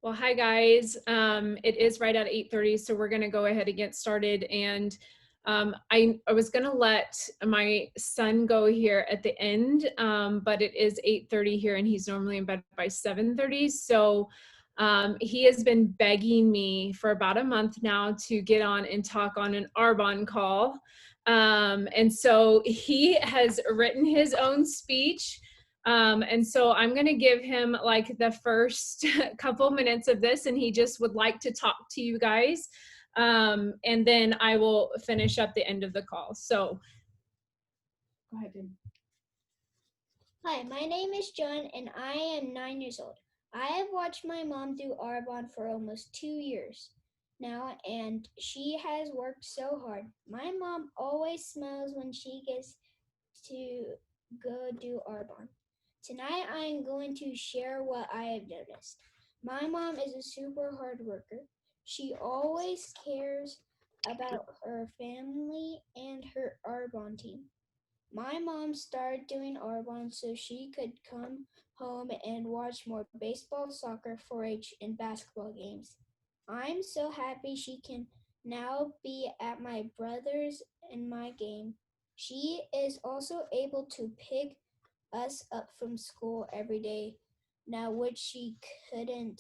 Well, hi guys. It is right at 8:30, so we're gonna go ahead and get started. And I was gonna let my son go here at the end, but it is 8:30 here, and he's normally in bed by 7:30. So he has been begging me for about a month now to get on and talk on an Arbonne call. And so he has written his own speech. And so I'm going to give him like the first couple minutes of this, and he just would like to talk to you guys. And then I will finish up the end of the call. So go ahead, Jim. Hi, my name is John and I am 9 years old. I have watched my mom do Arbonne for almost 2 years now, and she has worked so hard. My mom always smiles when she gets to go do Arbonne. Tonight I am going to share what I have noticed. My mom is a super hard worker. She always cares about her family and her Arbonne team. My mom started doing Arbonne so she could come home and watch more baseball, soccer, 4-H, and basketball games. I'm so happy she can now be at my brother's and my game. She is also able to pick us up from school every day now, which she couldn't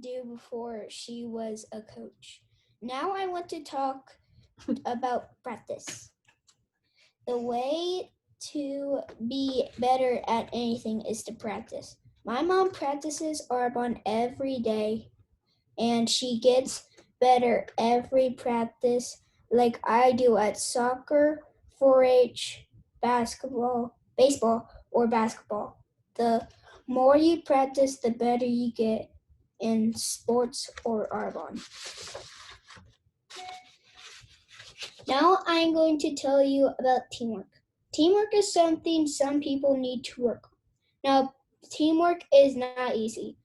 do before she was a coach. Now I want to talk about practice. The way to be better at anything is to practice. My mom practices Arbonne every day, and she gets better every practice like I do at soccer, 4-H, basketball, baseball, or basketball. The more you practice, the better you get in sports or Arbonne. Now I'm going to tell you about teamwork. Teamwork is something some people need to work on. Now, teamwork is not easy.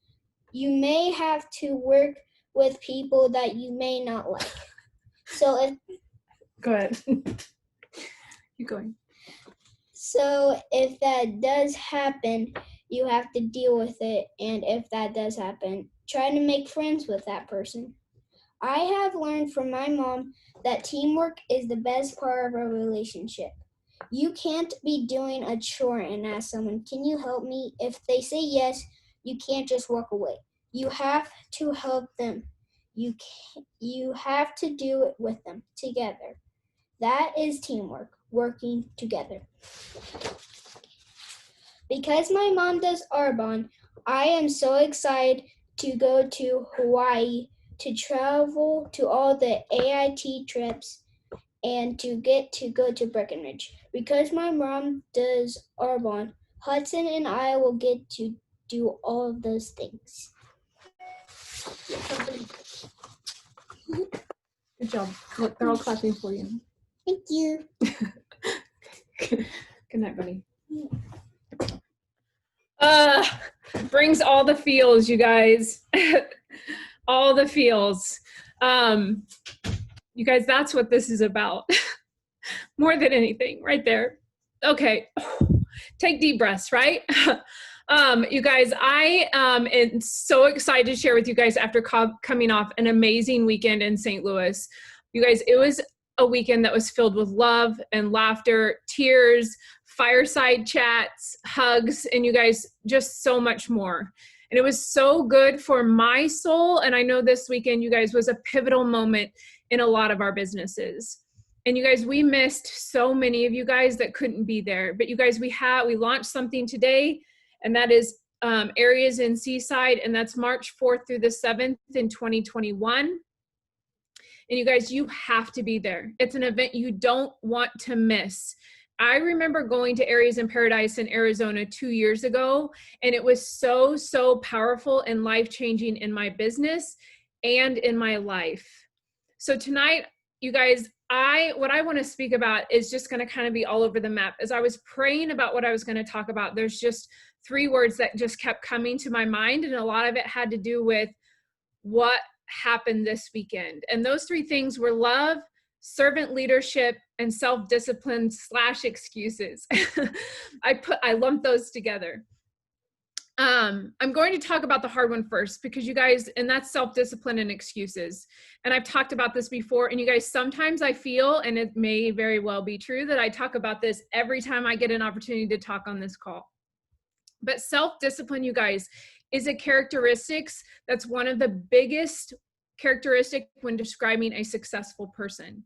You may have to work with people that you may not like. So Go ahead. Keep going. So if that does happen, you have to deal with it. And if that does happen, try to make friends with that person. I have learned from my mom that teamwork is the best part of a relationship. You can't be doing a chore and ask someone, "Can you help me?" If they say yes, you can't just walk away. You have to help them. You have to do it with them together. That is teamwork, working together. Because my mom does Arbonne, I am so excited to go to Hawaii, to travel to all the AIT trips, and to get to go to Breckenridge. Because my mom does Arbonne, Hudson and I will get to do all of those things. Good job. Look, they're all clapping for you. Thank you. Good night, buddy. Brings all the feels, you guys. All the feels. You guys, that's what this is about. More than anything, right there. Okay, take deep breaths, right? You guys, I am so excited to share with you guys after coming off an amazing weekend in St. Louis. You guys, it was a weekend that was filled with love and laughter, tears, fireside chats, hugs, and you guys, just so much more. And it was so good for my soul. And I know this weekend, you guys, was a pivotal moment in a lot of our businesses. And you guys, we missed so many of you guys that couldn't be there. But you guys, we launched something today, and that is Areas in Seaside, and that's March 4th through the 7th in 2021. And you guys, you have to be there. It's an event you don't want to miss. I remember going to Areas in Paradise in Arizona 2 years ago, and it was so, so powerful and life-changing in my business and in my life. So tonight, you guys, what I want to speak about is just going to kind of be all over the map. As I was praying about what I was going to talk about, there's just 3 words that just kept coming to my mind, and a lot of it had to do with what happened this weekend. And those 3 things were love, servant leadership, and self-discipline / excuses. I lumped those together. I'm going to talk about the hard one first because you guys, and that's self-discipline and excuses. And I've talked about this before, and you guys, sometimes I feel, and it may very well be true, that I talk about this every time I get an opportunity to talk on this call. But self-discipline, you guys, is a characteristics that's one of the biggest characteristics when describing a successful person.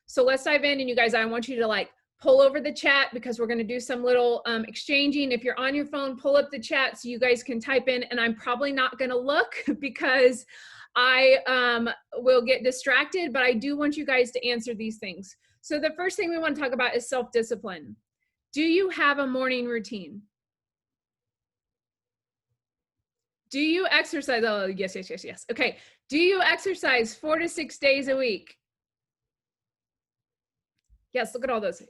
So let's dive in, and you guys, I want you to like pull over the chat because we're going to do some little exchanging. If you're on your phone, pull up the chat so you guys can type in, and I'm probably not going to look because I will get distracted, but I do want you guys to answer these things. So the first thing we want to talk about is self-discipline. Do you have a morning routine? Do you exercise? Oh, yes, yes, yes, yes. Okay. Do you exercise 4 to 6 days a week? Yes, look at all those.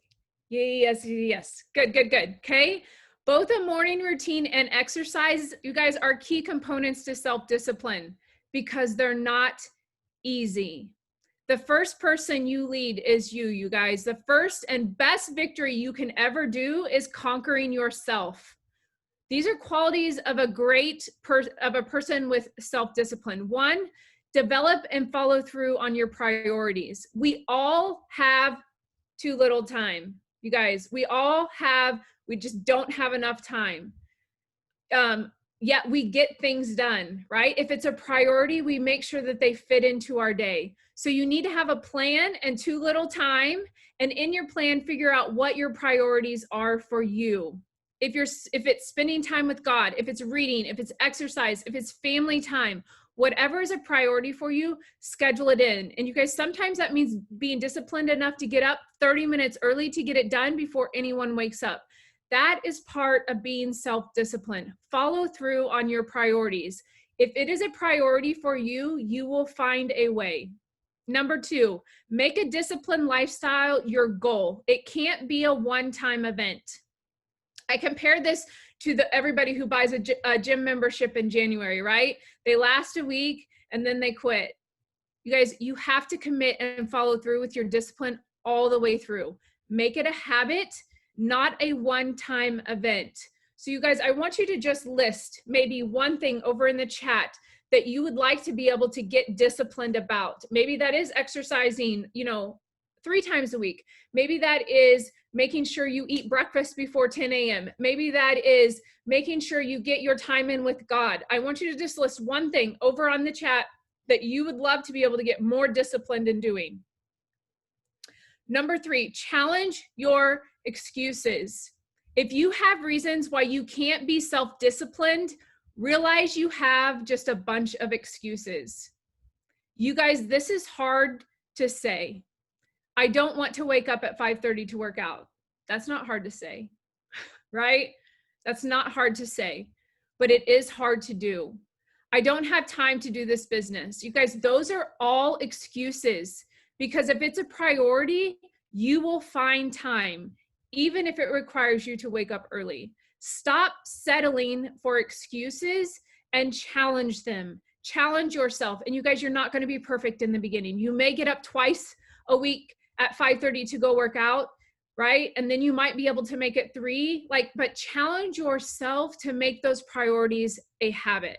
Yes, yes. Good, good, good. Okay. Both a morning routine and exercise, you guys, are key components to self-discipline because they're not easy. The first person you lead is you guys. The first and best victory you can ever do is conquering yourself. These are qualities of a person with self-discipline. One, develop and follow through on your priorities. We all have too little time, you guys. We just don't have enough time. Yet we get things done, right? If it's a priority, we make sure that they fit into our day. So you need to have a plan and too little time. And in your plan, figure out what your priorities are for you. If it's spending time with God, if it's reading, if it's exercise, if it's family time, whatever is a priority for you, schedule it in. And you guys, sometimes that means being disciplined enough to get up 30 minutes early to get it done before anyone wakes up. That is part of being self-disciplined. Follow through on your priorities. If it is a priority for you, you will find a way. Number 2, make a disciplined lifestyle your goal. It can't be a one-time event. I compare this to everybody who buys a gym membership in January, right? They last a week and then they quit. You guys, you have to commit and follow through with your discipline all the way through. Make it a habit, not a one-time event. So you guys, I want you to just list maybe one thing over in the chat that you would like to be able to get disciplined about. Maybe that is exercising, 3 times a week. Maybe that is making sure you eat breakfast before 10 a.m. Maybe that is making sure you get your time in with God. I want you to just list one thing over on the chat that you would love to be able to get more disciplined in doing. Number 3, challenge your excuses. If you have reasons why you can't be self-disciplined, realize you have just a bunch of excuses. You guys, this is hard to say. I don't want to wake up at 5:30 to work out. That's not hard to say, right? That's not hard to say, but it is hard to do. I don't have time to do this business. You guys, those are all excuses, because if it's a priority, you will find time, even if it requires you to wake up early. Stop settling for excuses and challenge them. Challenge yourself. And you guys, you're not going to be perfect in the beginning. You may get up twice a week at 5:30 to go work out, right? And then you might be able to make it 3, but challenge yourself to make those priorities a habit.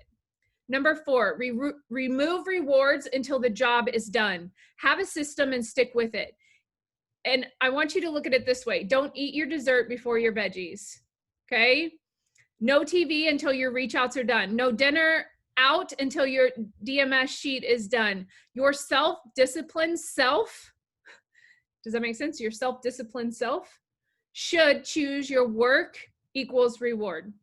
Number 4, remove rewards until the job is done. Have a system and stick with it. And I want you to look at it this way. Don't eat your dessert before your veggies, okay? No TV until your reach outs are done. No dinner out until your DMS sheet is done. Your self-disciplined self, does that make sense? Your self-disciplined self should choose your work equals reward.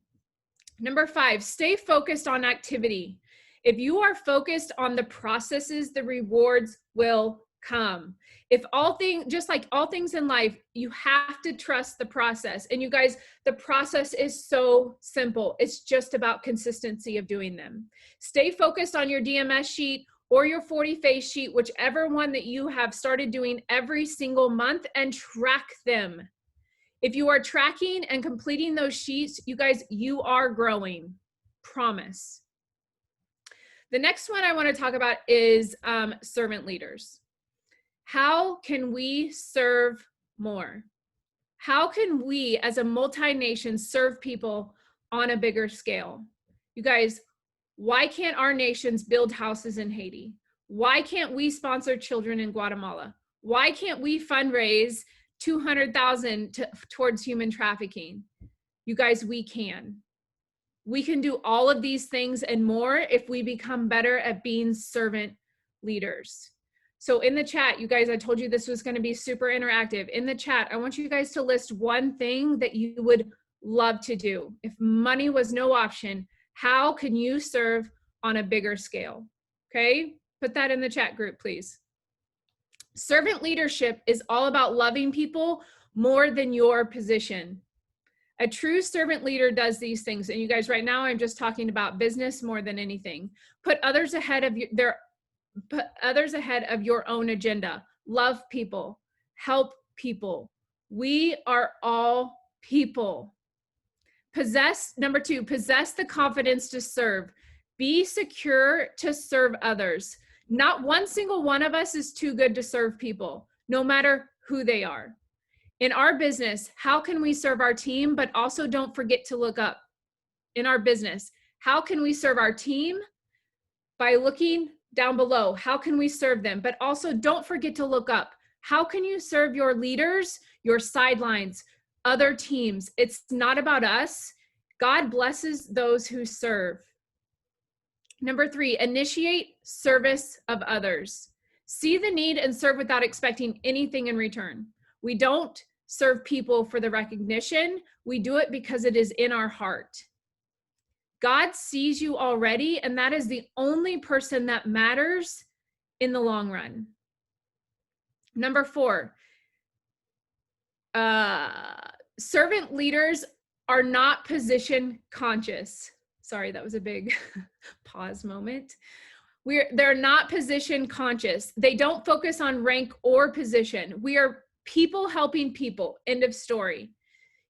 Number 5, stay focused on activity. If you are focused on the processes, the rewards will come. Just like all things in life, you have to trust the process. And you guys, the process is so simple. It's just about consistency of doing them. Stay focused on your DMS sheet or your 40 phase sheet, whichever one that you have started doing every single month, and track them. If you are tracking and completing those sheets, you guys, you are growing. Promise. The next one I want to talk about is servant leaders. How can we serve more? How can we as a multi-nation serve people on a bigger scale? You guys, why can't our nations build houses in Haiti? Why can't we sponsor children in Guatemala? Why can't we fundraise 200,000 towards human trafficking? You guys, we can. We can do all of these things and more if we become better at being servant leaders. So in the chat, you guys, I told you this was going to be super interactive. In the chat, I want you guys to list one thing that you would love to do. If money was no option, how can you serve on a bigger scale? Okay, put that in the chat group, please. Servant leadership is all about loving people more than your position. A true servant leader does these things. And you guys, right now, I'm just talking about business more than anything. Put others ahead of your own agenda. Love people, help people. We are all people. Number 2, possess the confidence to serve. Be secure to serve others. Not one single one of us is too good to serve people, no matter who they are. In our business, how can we serve our team, but also don't forget to look up? In our business, how can we serve our team? By looking down below. How can we serve them? But also don't forget to look up. How can you serve your leaders, your sidelines, other teams? It's not about us. God blesses those who serve. Number 3, initiate service of others. See the need and serve without expecting anything in return. We don't serve people for the recognition. We do it because it is in our heart. God sees you already, and that is the only person that matters in the long run. Number 4, servant leaders are not position conscious. Sorry, that was a big pause moment. They're not position conscious. They don't focus on rank or position. We are people helping people. End of story.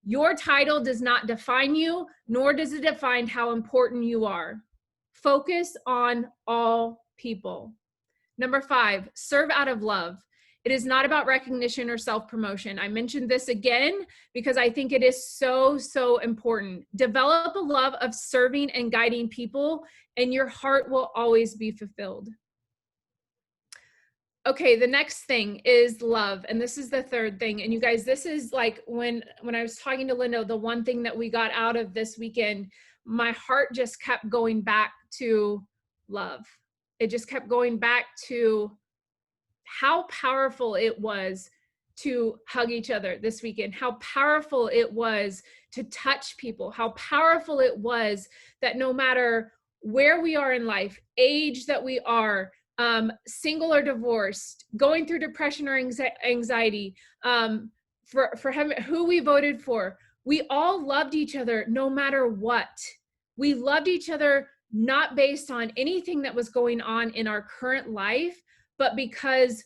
Your title does not define you, nor does it define how important you are. Focus on all people. Number 5, serve out of love. It is not about recognition or self-promotion. I mentioned this again because I think it is so, so important. Develop a love of serving and guiding people, and your heart will always be fulfilled. Okay, the next thing is love. And this is the third thing. And you guys, this is like when I was talking to Linda, the one thing that we got out of this weekend, my heart just kept going back to love. It just kept going back to how powerful it was to hug each other this weekend, how powerful it was to touch people, how powerful it was that no matter where we are in life, age that we are, single or divorced, going through depression or anxiety, for who we voted for, we all loved each other no matter what. We loved each other not based on anything that was going on in our current life, but because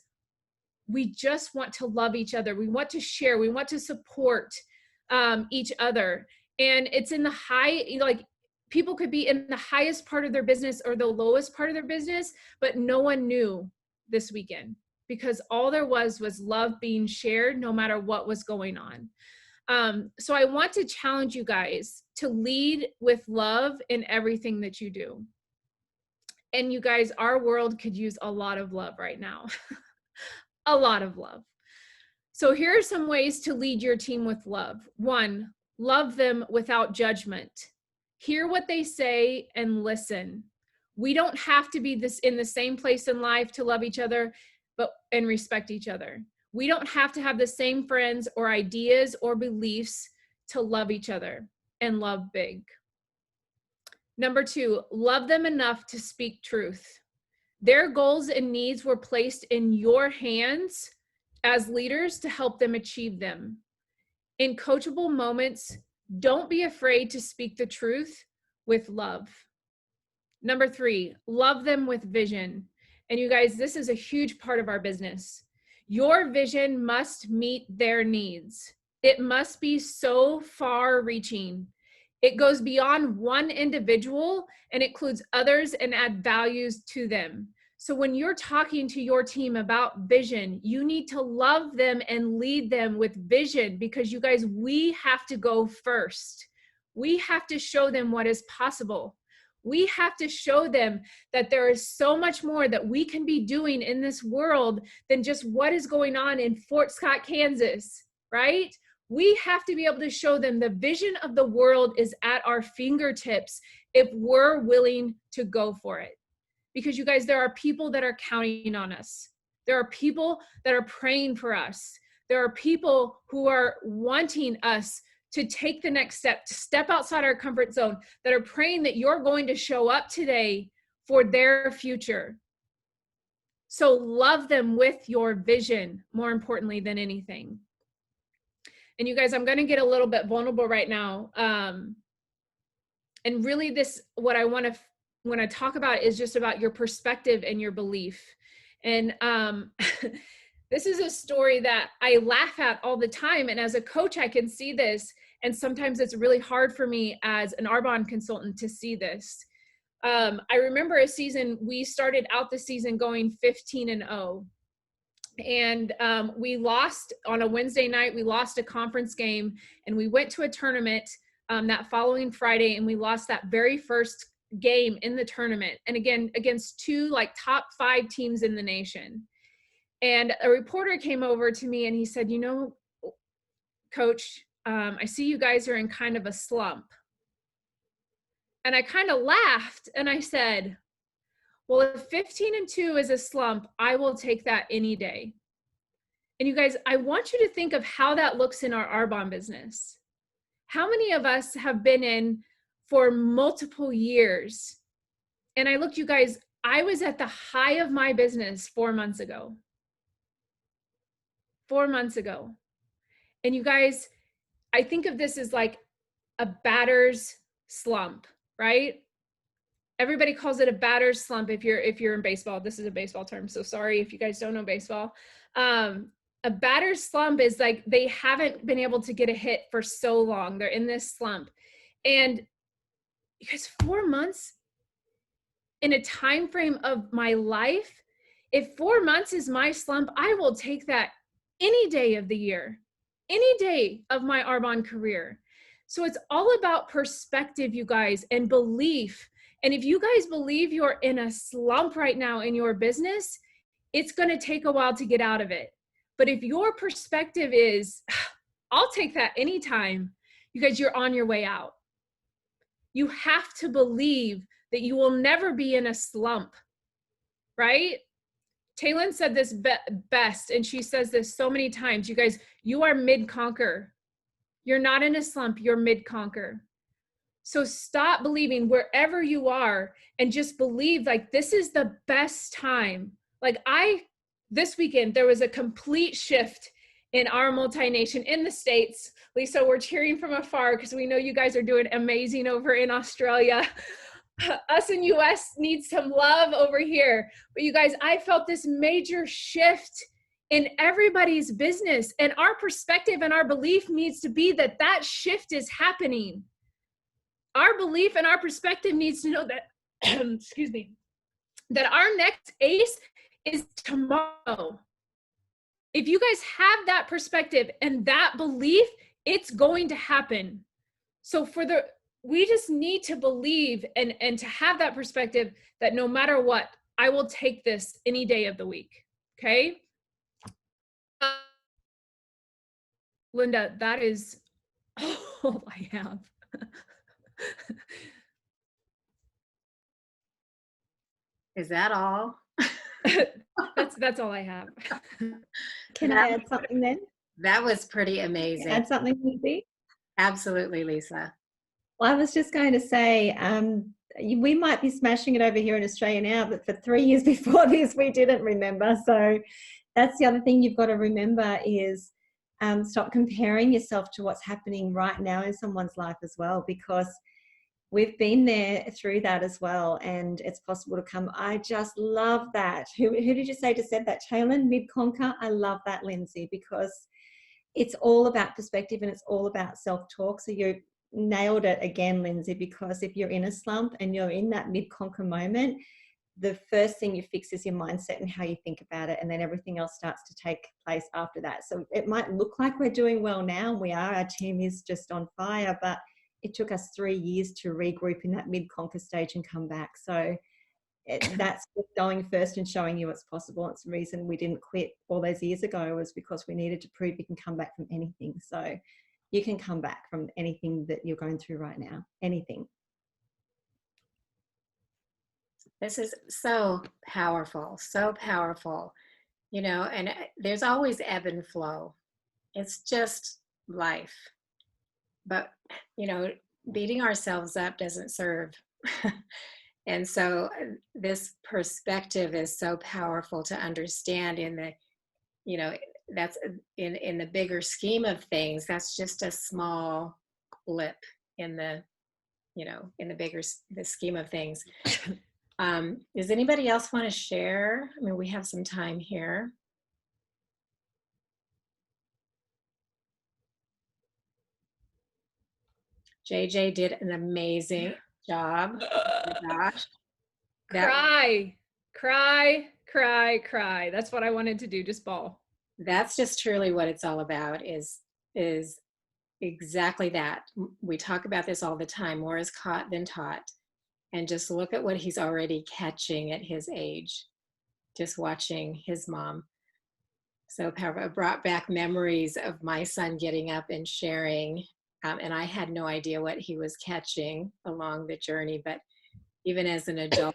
we just want to love each other. We want to share, we want to support each other. And it's in the high, like people could be in the highest part of their business or the lowest part of their business, but no one knew this weekend because all there was love being shared no matter what was going on. So I want to challenge you guys to lead with love in everything that you do. And you guys, our world could use a lot of love right now. A lot of love. So here are some ways to lead your team with love. 1, love them without judgment. Hear what they say and listen. We don't have to be in the same place in life to love each other, and respect each other. We don't have to have the same friends or ideas or beliefs to love each other and love big. Number 2, love them enough to speak truth. Their goals and needs were placed in your hands as leaders to help them achieve them. In coachable moments, don't be afraid to speak the truth with love. Number 3, love them with vision. And you guys, this is a huge part of our business. Your vision must meet their needs. It must be so far reaching. It goes beyond one individual and includes others and add values to them. So when you're talking to your team about vision, you need to love them and lead them with vision because you guys, we have to go first. We have to show them what is possible. We have to show them that there is so much more that we can be doing in this world than just what is going on in Fort Scott, Kansas, right? We have to be able to show them the vision of the world is at our fingertips if we're willing to go for it. Because you guys, there are people that are counting on us. There are people that are praying for us. There are people who are wanting us to take the next step, to step outside our comfort zone, that are praying that you're going to show up today for their future. So love them with your vision, more importantly than anything. And you guys, I'm going to get a little bit vulnerable right now. And really this, what I want to talk about is just about your perspective and your belief. And this is a story that I laugh at all the time. And as a coach, I can see this. And sometimes it's really hard for me as an Arbonne consultant to see this. I remember a season, we started out the season going 15-0. And we lost on a Wednesday night, we lost a conference game, and we went to a tournament that following Friday, and we lost that very first game in the tournament. And again, against two like top 5 teams in the nation. And a reporter came over to me and he said, you know, Coach, I see you guys are in kind of a slump. And I kind of laughed and I said, well, if 15-2 is a slump, I will take that any day. And you guys, I want you to think of how that looks in our Arbonne business. How many of us have been in for multiple years? And I looked, you guys, I was at the high of my business 4 months ago. 4 months ago. And you guys, I think of this as like a batter's slump, right? Everybody calls it a batter's slump if you're in baseball. This is a baseball term, so sorry if you guys don't know baseball. A batter's slump is like they haven't been able to get a hit for so long. They're in this slump. And you guys, 4 months in a time frame of my life, if 4 months is my slump, I will take that any day of the year, any day of my Arbonne career. So it's all about perspective, you guys, and belief. And if you guys believe you're in a slump right now in your business, it's going to take a while to get out of it. But if your perspective is, I'll take that anytime, you guys, you're on your way out. You have to believe that you will never be in a slump, right? Taylin said this best, and she says this so many times. You guys, you are mid-conquer. You're not in a slump, you're mid-conquer. So stop believing wherever you are and just believe like this is the best time. Like this weekend, there was a complete shift in our multi-nation in the States. Lisa, we're cheering from afar because we know you guys are doing amazing over in Australia. Us in US need some love over here. But you guys, I felt this major shift in everybody's business, and our perspective and our belief needs to be that that shift is happening. Our belief and our perspective needs to know that, excuse me, that our next ace is tomorrow. If you guys have that perspective and that belief, it's going to happen. So we just need to believe and to have that perspective that no matter what, I will take this any day of the week. Okay. Linda, that is all I have. Is that all? That's all I have. Can I add something then? That was pretty amazing. Add something, Lindsay? Absolutely, Lisa. Well, I was just going to say, we might be smashing it over here in Australia now, but for 3 years before this, we didn't remember. So that's the other thing you've got to remember is stop comparing yourself to what's happening right now in someone's life as well, because we've been there through that as well, and it's possible to come. I just love that. Who did you say just said that? Taylin, mid-conquer? I love that, Lindsay, because it's all about perspective and it's all about self-talk. So you nailed it again, Lindsay, because if you're in a slump and you're in that mid-conquer moment, the first thing you fix is your mindset and how you think about it, and then everything else starts to take place after that. So it might look like we're doing well now, we are, our team is just on fire, but it took us 3 years to regroup in that mid-conquer stage and come back. So that's going first and showing you what's possible. It's the reason we didn't quit all those years ago, was because we needed to prove you can come back from anything. So you can come back from anything that you're going through right now, anything. This is so powerful, so powerful. You know, and there's always ebb and flow. It's just life. But, you know, beating ourselves up doesn't serve. And so this perspective is so powerful to understand in the, you know, that's in the bigger scheme of things, that's just a small blip in the, you know, in the scheme of things. Does anybody else want to share? I mean, we have some time here. JJ did an amazing job. Oh my gosh. Cry. That's what I wanted to do, just bawl. That's just truly what it's all about, is exactly that. We talk about this all the time. More is caught than taught. And just look at what he's already catching at his age, just watching his mom. So powerful. It brought back memories of my son getting up and sharing. And I had no idea what he was catching along the journey. But even as an adult,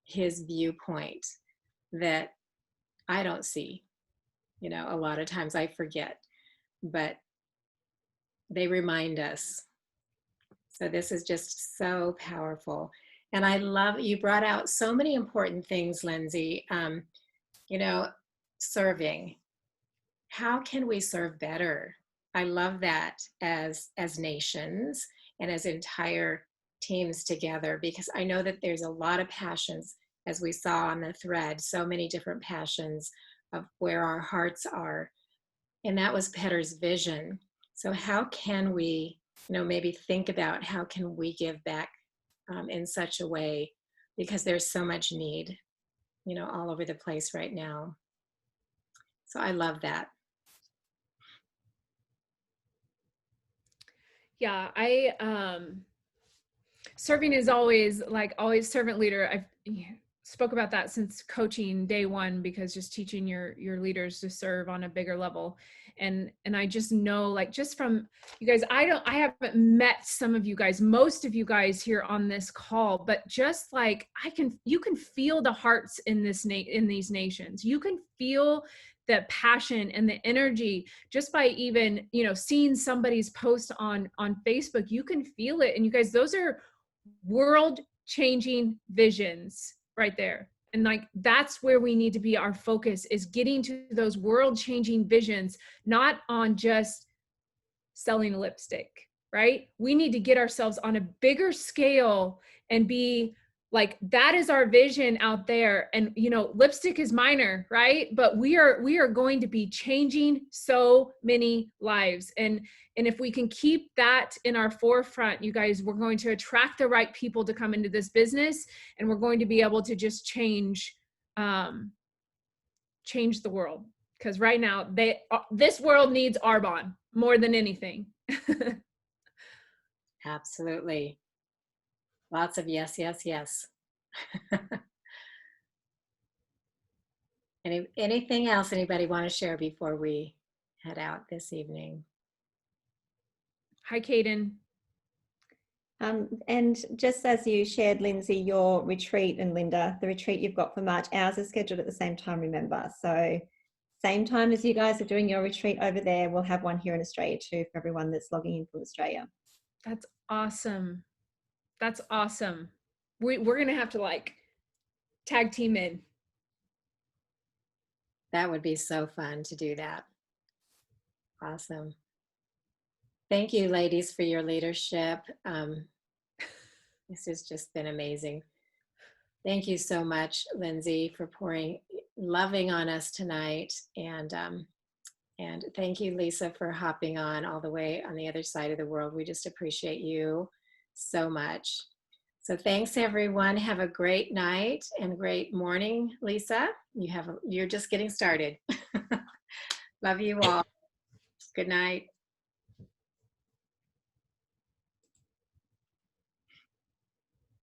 his viewpoint that I don't see, you know, a lot of times I forget, but they remind us. So this is just so powerful. And I love, you brought out so many important things, Lindsay. You know, serving. How can we serve better? I love that as nations and as entire teams together, because I know that there's a lot of passions, as we saw on the thread, so many different passions of where our hearts are. And that was Petter's vision. So how can we, you know, maybe think about how can we give back in such a way, because there's so much need, you know, all over the place right now. So I love that. Yeah, serving is always servant leader. I've spoke about that since coaching day one, because just teaching your leaders to serve on a bigger level. And I just know, like, just from you guys, I haven't met some of you guys, most of you guys here on this call, but just like you can feel the hearts in these nations. You can feel the passion and the energy just by even, you know, seeing somebody's post on Facebook. You can feel it. And you guys, those are world changing visions right there. And like, that's where we need to be. Our focus is getting to those world changing visions, not on just selling lipstick, right? We need to get ourselves on a bigger scale and be like, that is our vision out there. And, you know, lipstick is minor, right? But we are going to be changing so many lives. And if we can keep that in our forefront, you guys, we're going to attract the right people to come into this business, and we're going to be able to just change the world. Because right now, this world needs Arbonne more than anything. Absolutely. Lots of yes, yes, yes. Anything else anybody want to share before we head out this evening? Hi, Kaden. And just as you shared, Lindsay, your retreat, and Linda, the retreat you've got for March, ours is scheduled at the same time, remember. So same time as you guys are doing your retreat over there, we'll have one here in Australia too, for everyone that's logging in from Australia. That's awesome. That's awesome. We're going to have to like tag team in. That would be so fun to do that. Awesome. Thank you, ladies, for your leadership. This has just been amazing. Thank you so much, Lindsay, for loving on us tonight. And thank you, Lisa, for hopping on all the way on the other side of the world. We just appreciate you so much. So thanks, everyone. Have a great night and great morning, Lisa. You're just getting started. Love you all. Good night.